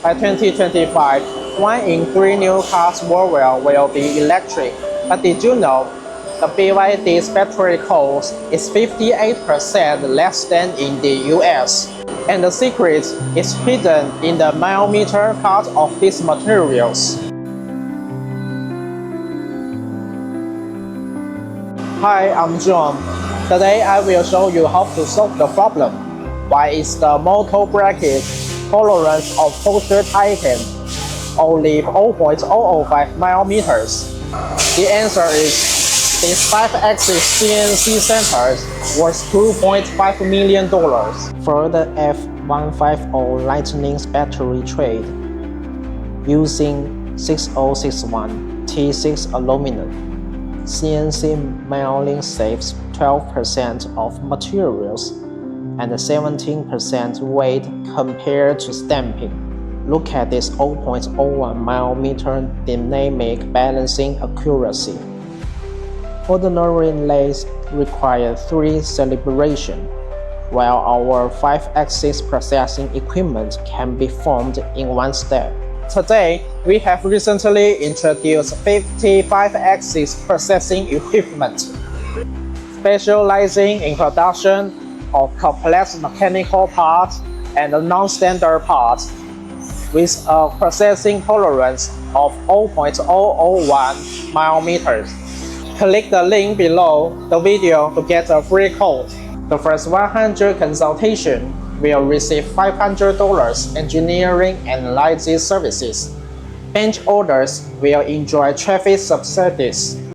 By 2025, 1 in 3 new cars worldwide will be electric. But did you know the BYD's battery cost is 58% less than in the US? And the secret is hidden in the millimeter cut of these materials. Hi, I'm John. Today I will show you how to solve the problem. Why is the motor bracket tolerance of poster titan only 0.005 millimeters? The answer is this 5-axis CNC centers worth $2.5 million. For the F150 Lightning battery trade, using 6061 T6 aluminum, CNC milling saves 12% of materials and 17% weight compared to stamping. Look at this 0.01 millimeter dynamic balancing accuracy. Ordinary lathes require 3 calibrations, while our 5-axis processing equipment can be formed in 1 step. Today, we have recently introduced 55-axis processing equipment, specializing in production of complex mechanical parts and non-standard parts, with a processing tolerance of 0.001 millimeters. Click the link below the video to get a free code. The first 100 consultation will receive $500 engineering and lighting services. Bench orders will enjoy traffic subsidies.